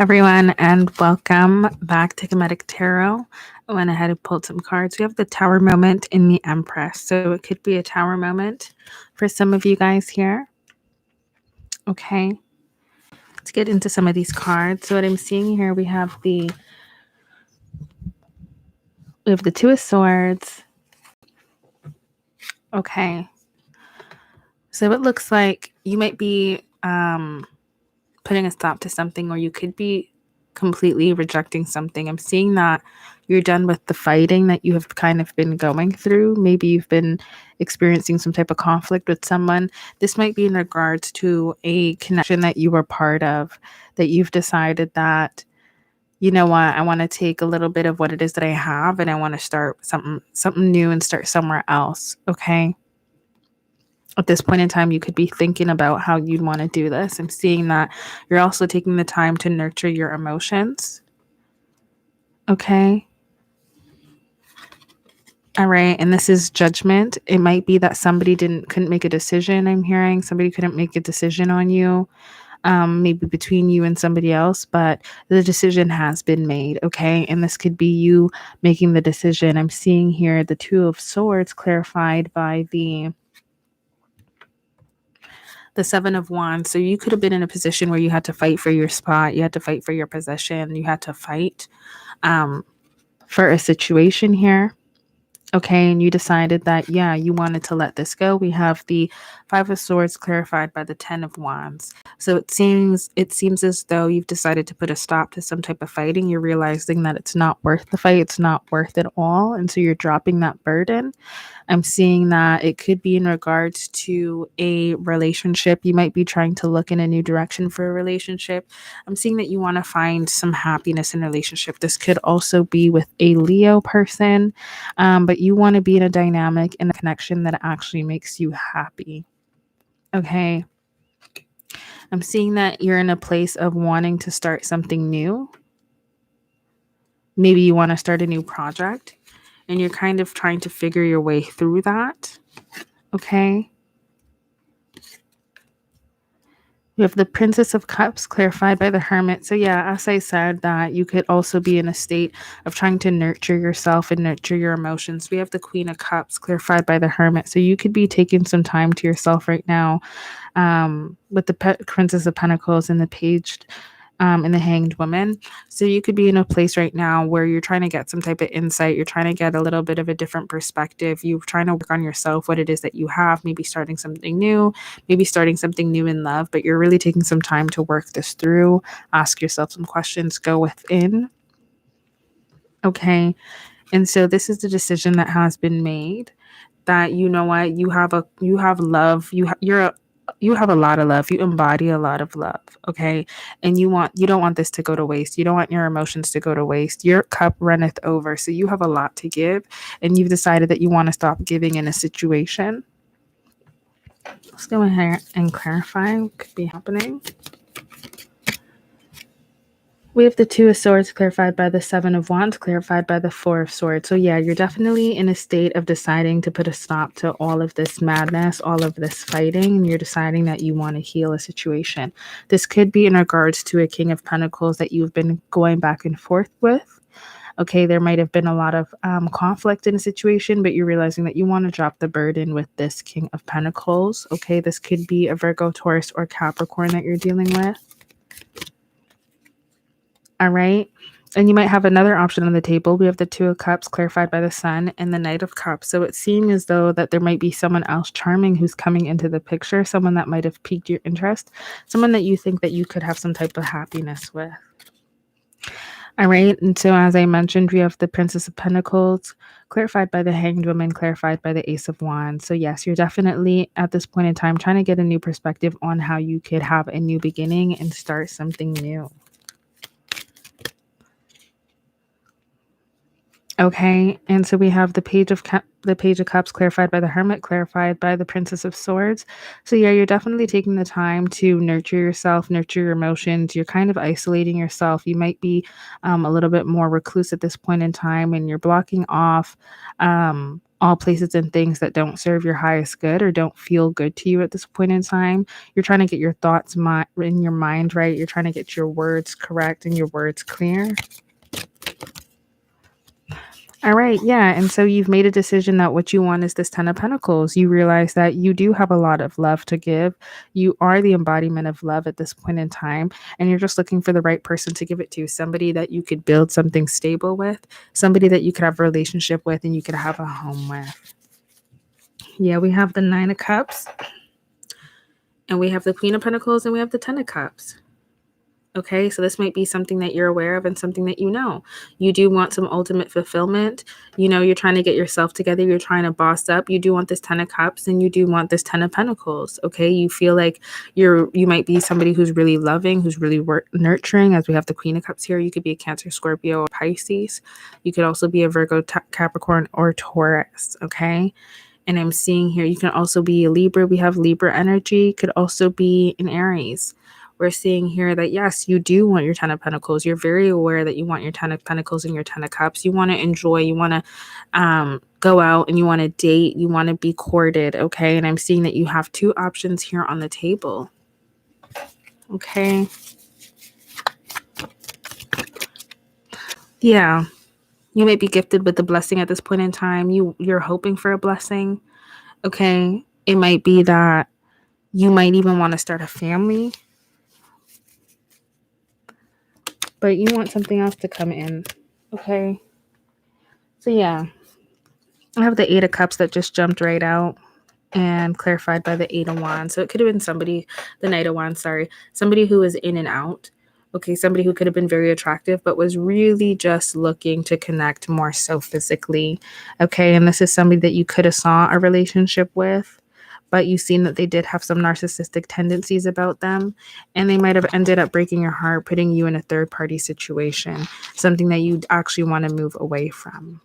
everyone, and welcome back to Kemetic Tarot. I went ahead and pulled some cards. We have the Tower moment in the Empress. So it could be a Tower moment for some of you guys here. Okay. Let's get into some of these cards. So what I'm seeing here, we have the Two of Swords. Okay. So it looks like you might be putting a stop to something, or you could be completely rejecting something. I'm seeing that you're done with the fighting that you have kind of been going through. Maybe you've been experiencing some type of conflict with someone. This might be in regards to a connection that you were part of, that you've decided that, you know what, I want to take a little bit of what it is that I have and I want to start something new and start somewhere else. Okay. At this point in time, you could be thinking about how you'd want to do this. I'm seeing that you're also taking the time to nurture your emotions. Okay. All right. And this is Judgment. It might be that somebody couldn't make a decision. I'm hearing somebody couldn't make a decision on you. Maybe between you and somebody else, but the decision has been made. Okay. And this could be you making the decision. I'm seeing here the Two of Swords clarified by the Seven of Wands. So you could have been in a position where you had to fight for your spot, you had to fight for your possession, you had to fight for a situation here. Okay, and you decided that, yeah, you wanted to let this go. We have the Five of Swords clarified by the Ten of Wands. So it seems as though you've decided to put a stop to some type of fighting. You're realizing that it's not worth the fight. It's not worth it all. And so you're dropping that burden. I'm seeing that it could be in regards to a relationship. You might be trying to look in a new direction for a relationship. I'm seeing that you want to find some happiness in a relationship. This could also be with a Leo person, but you want to be in a dynamic and a connection that actually makes you happy. Okay. I'm seeing that you're in a place of wanting to start something new. Maybe you want to start a new project and you're kind of trying to figure your way through that. Okay. We have the Princess of Cups clarified by the Hermit. So yeah, as I said, that you could also be in a state of trying to nurture yourself and nurture your emotions. We have the Queen of Cups clarified by the Hermit. So you could be taking some time to yourself right now, with the Princess of Pentacles and the Page and the Hanged Woman. So you could be in a place right now where you're trying to get some type of insight. You're trying to get a little bit of a different perspective. You're trying to work on yourself, what it is that you have, maybe starting something new, maybe starting something new in love, but you're really taking some time to work this through. Ask yourself some questions, go within. Okay. And so this is the decision that has been made, that, you know what, you have love, you have a lot of love, you embody a lot of love. Okay. And you don't want this to go to waste. You don't want your emotions to go to waste. Your cup runneth over. So you have a lot to give, and you've decided that you want to stop giving in a situation. Let's go ahead and clarify what could be happening. We have the Two of Swords clarified by the Seven of Wands, clarified by the Four of Swords. So yeah, you're definitely in a state of deciding to put a stop to all of this madness, all of this fighting, and you're deciding that you want to heal a situation. This could be in regards to a King of Pentacles that you've been going back and forth with. Okay, there might have been a lot of conflict in a situation, but you're realizing that you want to drop the burden with this King of Pentacles. Okay, this could be a Virgo, Taurus, or Capricorn that you're dealing with. All right. And you might have another option on the table. We have the Two of Cups clarified by the Sun and the Knight of Cups. So it seems as though that there might be someone else charming who's coming into the picture, someone that might have piqued your interest, someone that you think that you could have some type of happiness with. All right. And so as I mentioned, we have the Princess of Pentacles clarified by the Hanged Woman, clarified by the Ace of Wands. So yes, you're definitely at this point in time trying to get a new perspective on how you could have a new beginning and start something new. Okay, and so we have the Page of Cups clarified by the Hermit, clarified by the Princess of Swords. So yeah, you're definitely taking the time to nurture yourself, nurture your emotions. You're kind of isolating yourself. You might be a little bit more recluse at this point in time, and you're blocking off all places and things that don't serve your highest good or don't feel good to you at this point in time. You're trying to get your thoughts in your mind right. You're trying to get your words correct and your words clear. All right, yeah. And so you've made a decision that what you want is this 10 of Pentacles. You realize that you do have a lot of love to give. You are the embodiment of love at this point in time. And you're just looking for the right person to give it to. Somebody that you could build something stable with, somebody that you could have a relationship with and you could have a home with. Yeah, we have the 9 of Cups. And we have the Queen of Pentacles and we have the 10 of Cups. Okay, so this might be something that you're aware of and something that you know. You do want some ultimate fulfillment. You know, you're trying to get yourself together. You're trying to boss up. You do want this 10 of Cups and you do want this 10 of Pentacles. Okay, you feel like you might be somebody who's really loving, who's really nurturing. As we have the Queen of Cups here, you could be a Cancer, Scorpio, or Pisces. You could also be a Virgo, Capricorn, or Taurus. Okay. And I'm seeing here, you can also be a Libra. We have Libra energy. Could also be an Aries. We're seeing here that, yes, you do want your 10 of Pentacles. You're very aware that you want your 10 of Pentacles and your 10 of Cups. You want to enjoy. You want to go out and you want to date. You want to be courted. Okay. And I'm seeing that you have 2 options here on the table. Okay. Yeah. You might be gifted with the blessing at this point in time. You're hoping for a blessing. Okay. It might be that you might even want to start a family. But you want something else to come in. Okay. So yeah. I have the 8 of Cups that just jumped right out and clarified by the 8 of Wands. So it could have been somebody, the Knight of Wands, sorry. Somebody who was in and out. Okay, somebody who could have been very attractive, but was really just looking to connect more so physically. Okay, and this is somebody that you could have saw a relationship with, but you've seen that they did have some narcissistic tendencies about them, and they might have ended up breaking your heart, putting you in a third-party situation, something that you actually want to move away from.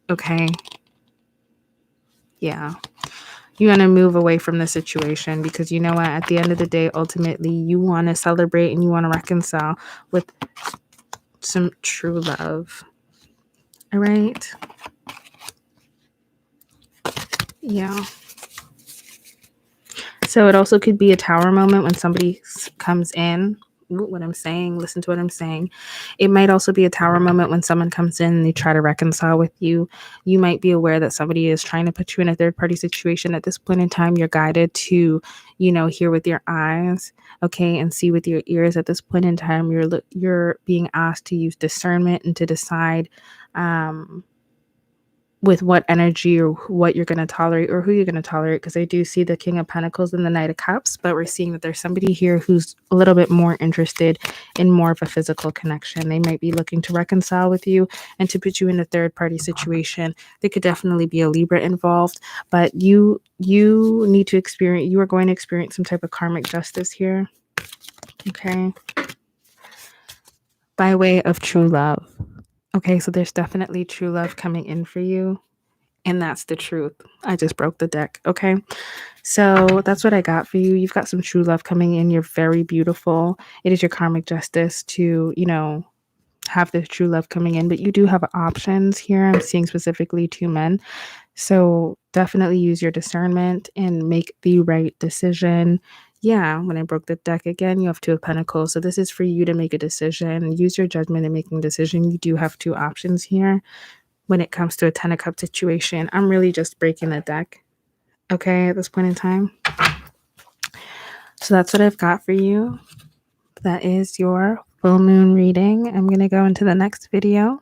Okay? Yeah. You want to move away from the situation because you know what? At the end of the day, ultimately, you want to celebrate and you want to reconcile with some true love. All right? Yeah. So it also could be a tower moment when somebody comes in. What I'm saying, listen to what I'm saying. It might also be a tower moment when someone comes in and they try to reconcile with you. You might be aware that somebody is trying to put you in a third party situation. At this point in time, you're guided to, hear with your eyes, okay, and see with your ears. At this point in time, you're being asked to use discernment and to decide with what energy or what you're going to tolerate or who you're going to tolerate, because I do see the King of Pentacles and the Knight of Cups, but we're seeing that there's somebody here who's a little bit more interested in more of a physical connection. They might be looking to reconcile with you and to put you in a third party situation. There could definitely be a Libra involved, but you need to experience, you are going to experience some type of karmic justice here. Okay. By way of true love. Okay, so there's definitely true love coming in for you. And that's the truth. I just broke the deck. Okay. So that's what I got for you. You've got some true love coming in. You're very beautiful. It is your karmic justice to, have this true love coming in, but you do have options here. I'm seeing specifically 2 men. So definitely use your discernment and make the right decision. Yeah, when I broke the deck again, you have 2 of Pentacles. So this is for you to make a decision. Use your judgment in making a decision. You do have 2 options here when it comes to a 10 of Cups situation. I'm really just breaking the deck, okay, at this point in time. So that's what I've got for you. That is your full moon reading. I'm going to go into the next video.